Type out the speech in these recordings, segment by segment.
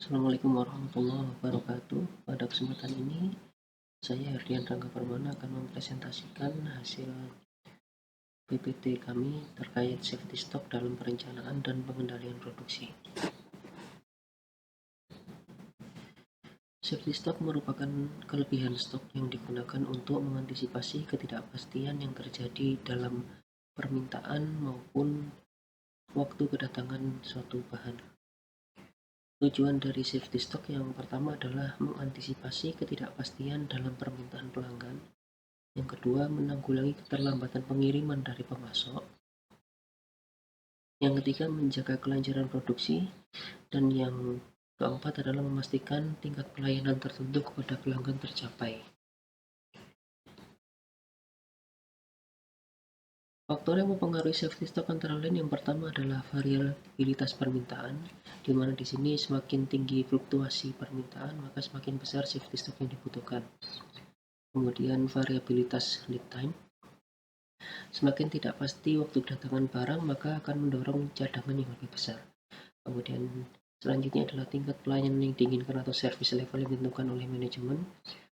Assalamualaikum warahmatullahi wabarakatuh. Pada kesempatan ini, saya Herdian Rangga Permana akan mempresentasikan hasil PPT kami terkait safety stock dalam perencanaan dan pengendalian produksi. Safety stock merupakan kelebihan stok yang digunakan untuk mengantisipasi ketidakpastian yang terjadi dalam permintaan maupun waktu kedatangan suatu bahan. Tujuan dari safety stock yang pertama adalah mengantisipasi ketidakpastian dalam permintaan pelanggan. Yang kedua, menanggulangi keterlambatan pengiriman dari pemasok. Yang ketiga, menjaga kelancaran produksi. Dan yang keempat adalah memastikan tingkat pelayanan tertentu kepada pelanggan tercapai. Faktor yang mempengaruhi safety stock antara lain yang pertama adalah variabilitas permintaan, di mana di sini semakin tinggi fluktuasi permintaan, maka semakin besar safety stock yang dibutuhkan. Kemudian variabilitas lead time. Semakin tidak pasti waktu kedatangan barang, maka akan mendorong cadangan yang lebih besar. Kemudian selanjutnya adalah tingkat pelayanan yang diinginkan atau service level yang ditentukan oleh manajemen.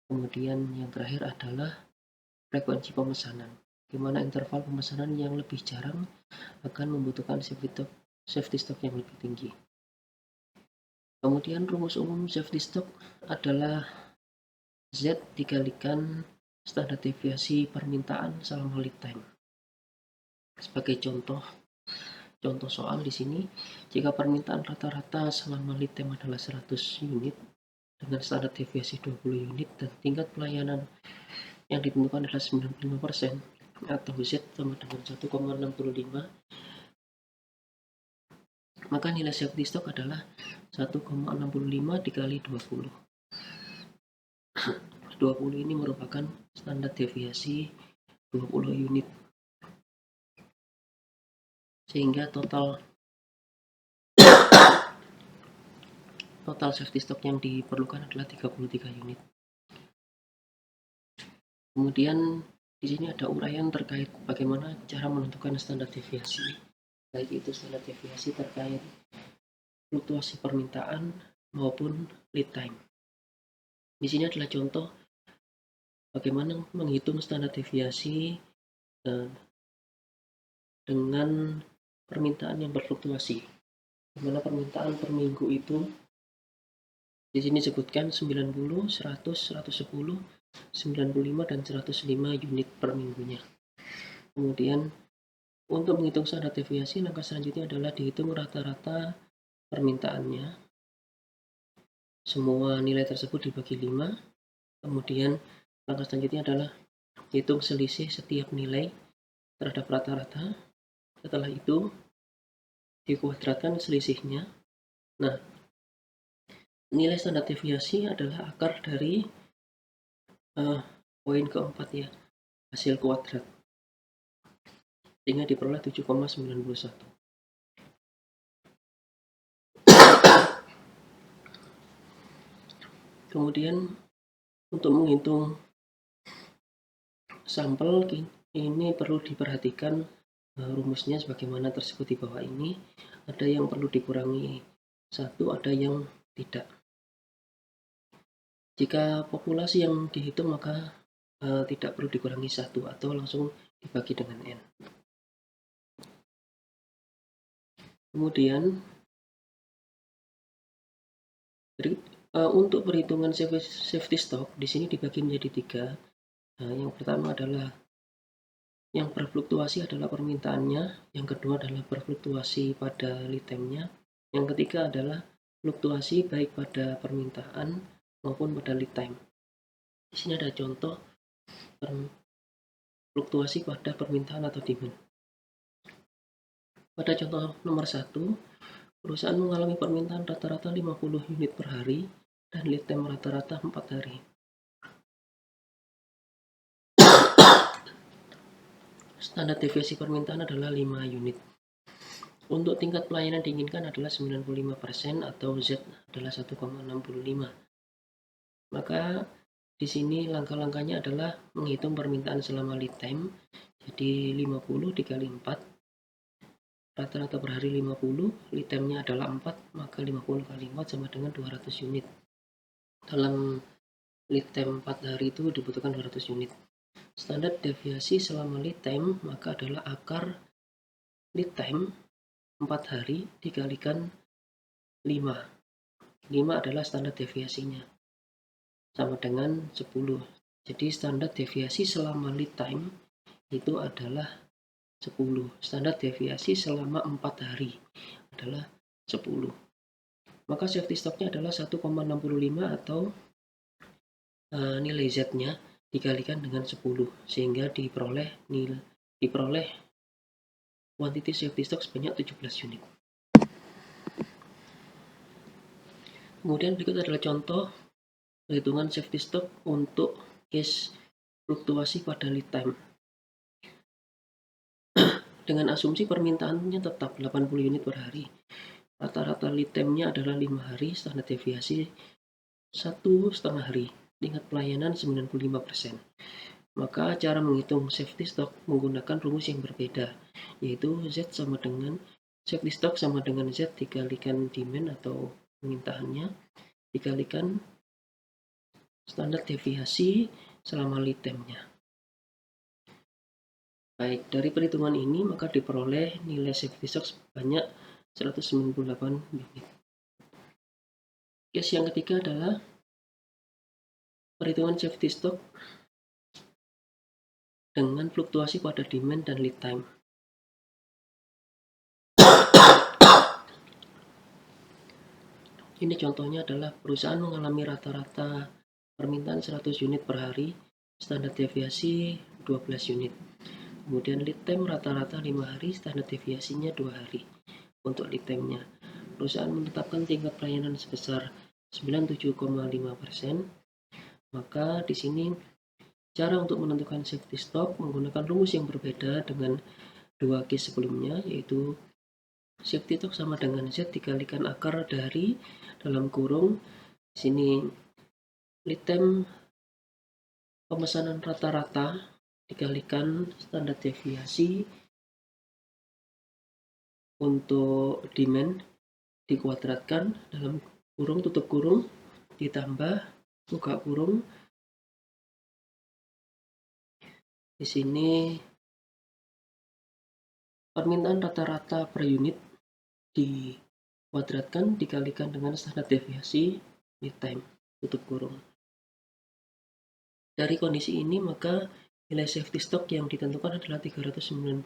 Kemudian yang terakhir adalah frekuensi pemesanan, di mana interval pemesanan yang lebih jarang akan membutuhkan safety stock yang lebih tinggi. Kemudian rumus umum safety stock adalah Z dikalikan standar deviasi permintaan selama lead time. Sebagai contoh soal di sini, jika permintaan rata-rata selama lead time adalah 100 unit dengan standar deviasi 20 unit dan tingkat pelayanan yang ditentukan adalah 95% atau Z sama dengan 1,65, maka nilai safety stock adalah 1,65 dikali 20. 20 ini merupakan standar deviasi 20 unit, sehingga total safety stock yang diperlukan adalah 33 unit. Kemudian di sini ada uraian terkait bagaimana cara menentukan standar deviasi, baik itu standar deviasi terkait fluktuasi permintaan maupun lead time. Di sini adalah contoh bagaimana menghitung standar deviasi dengan permintaan yang berfluktuasi. Di mana permintaan per minggu itu di sini disebutkan 90, 100, 110, 95 dan 105 unit per minggunya. Kemudian untuk menghitung standar deviasi, langkah selanjutnya adalah dihitung rata-rata permintaannya. Semua nilai tersebut dibagi 5. Kemudian langkah selanjutnya adalah hitung selisih setiap nilai terhadap rata-rata. Setelah itu dikuadratkan selisihnya. Nah, nilai standar deviasi adalah akar dari poin keempat ya, hasil kuadrat, sehingga diperoleh 7,91. Kemudian untuk menghitung sampel ini perlu diperhatikan rumusnya sebagaimana tersebut di bawah ini. Ada yang perlu dikurangi 1, ada yang tidak. Jika populasi yang dihitung maka tidak perlu dikurangi 1 atau langsung dibagi dengan N. Kemudian untuk perhitungan safety stock di sini dibagi menjadi 3. Yang pertama adalah yang berfluktuasi adalah permintaannya, yang kedua adalah berfluktuasi pada lead time-nya, yang ketiga adalah fluktuasi baik pada permintaan maupun pada lead time. Di sini ada contoh fluktuasi pada permintaan atau demand. Pada contoh nomor 1, perusahaan mengalami permintaan rata-rata 50 unit per hari dan lead time rata-rata 4 hari. Standar deviasi permintaan adalah 5 unit. Untuk tingkat pelayanan diinginkan adalah 95% atau Z adalah 1,65. Maka di sini langkah-langkahnya adalah menghitung permintaan selama lead time. Jadi 50 dikali 4 rata-rata per hari 50, lead time-nya adalah 4, maka 50 kali 4 sama dengan 200 unit. Dalam lead time 4 hari itu dibutuhkan 200 unit. Standar deviasi selama lead time maka adalah akar lead time 4 hari dikalikan 5. 5 adalah standar deviasinya, sama dengan 10. Jadi standar deviasi selama lead time itu adalah 10. Standar deviasi selama 4 hari adalah 10. Maka safety stocknya adalah 1,65 atau nilai Z-nya dikalikan dengan 10 sehingga diperoleh quantity safety stock sebanyak 17 unit. Kemudian berikut adalah contoh perhitungan safety stock untuk case fluktuasi pada lead time. Dengan asumsi permintaannya tetap 80 unit per hari. Rata-rata lead time-nya adalah 5 hari, standar deviasi 1,5 hari. Tingkat pelayanan 95%. Maka cara menghitung safety stock menggunakan rumus yang berbeda, yaitu Z sama dengan safety stock sama dengan Z dikalikan demand atau permintaannya dikalikan standar deviasi selama lead time-nya. Baik, dari perhitungan ini maka diperoleh nilai safety stock sebanyak 198 unit. Case yang ketiga adalah perhitungan safety stock dengan fluktuasi pada demand dan lead time. Ini contohnya adalah perusahaan mengalami rata-rata permintaan 100 unit per hari, standar deviasi 12 unit. Kemudian lead time rata-rata 5 hari, standar deviasinya 2 hari. Untuk lead time-nya, perusahaan menetapkan tingkat pelayanan sebesar 97,5%. Maka di sini cara untuk menentukan safety stock menggunakan rumus yang berbeda dengan dua case sebelumnya, yaitu safety stock sama dengan Z dikalikan akar dari dalam kurung sini lead time pemesanan rata-rata dikalikan standar deviasi untuk demand dikuadratkan dalam kurung tutup kurung ditambah buka kurung. Di sini permintaan rata-rata per unit dikuadratkan dikalikan dengan standar deviasi lead time tutup kurung. Dari kondisi ini maka nilai safety stock yang ditentukan adalah 396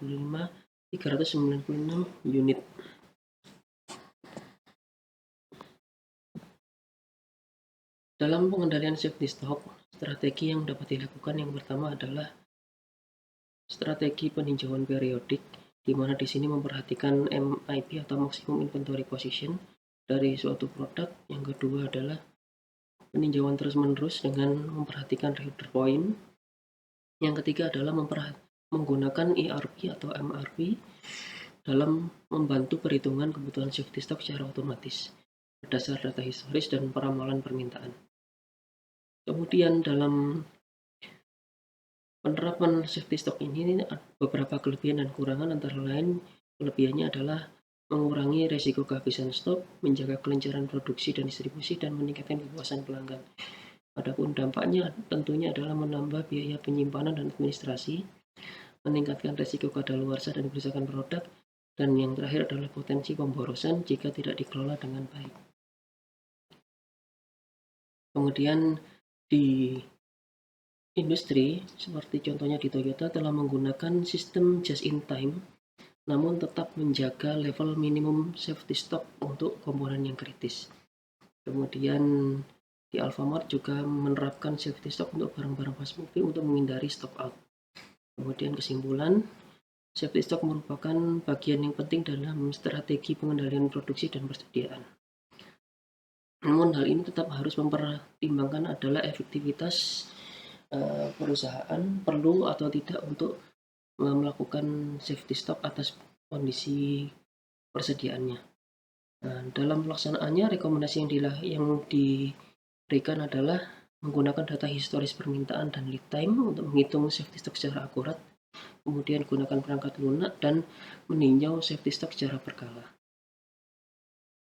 unit. Dalam pengendalian safety stock, strategi yang dapat dilakukan yang pertama adalah strategi peninjauan periodik, di mana di sini memperhatikan MIP atau maximum inventory position dari suatu produk. Yang kedua adalah peninjauan terus-menerus dengan memperhatikan reorder point. Yang ketiga adalah menggunakan ERP atau MRP dalam membantu perhitungan kebutuhan safety stock secara otomatis berdasar data historis dan peramalan permintaan. Kemudian dalam penerapan safety stock ini beberapa kelebihan dan kekurangan, antara lain kelebihannya adalah mengurangi resiko kehabisan stok, menjaga kelancaran produksi dan distribusi, dan meningkatkan kepuasan pelanggan. Adapun dampaknya tentunya adalah menambah biaya penyimpanan dan administrasi, meningkatkan resiko kadaluarsa dan kerusakan produk, dan yang terakhir adalah potensi pemborosan jika tidak dikelola dengan baik. Kemudian di industri, seperti contohnya di Toyota, telah menggunakan sistem just-in-time, namun tetap menjaga level minimum safety stock untuk komponen yang kritis. Kemudian di Alfamart juga menerapkan safety stock untuk barang-barang fast moving untuk menghindari stock out. Kemudian kesimpulan, safety stock merupakan bagian yang penting dalam strategi pengendalian produksi dan persediaan. Namun hal ini tetap harus mempertimbangkan adalah efektivitas perusahaan perlu atau tidak untuk melakukan safety stock atas kondisi persediaannya. Dalam pelaksanaannya, rekomendasi yang diberikan adalah menggunakan data historis permintaan dan lead time untuk menghitung safety stock secara akurat, Kemudian gunakan perangkat lunak dan meninjau safety stock secara berkala.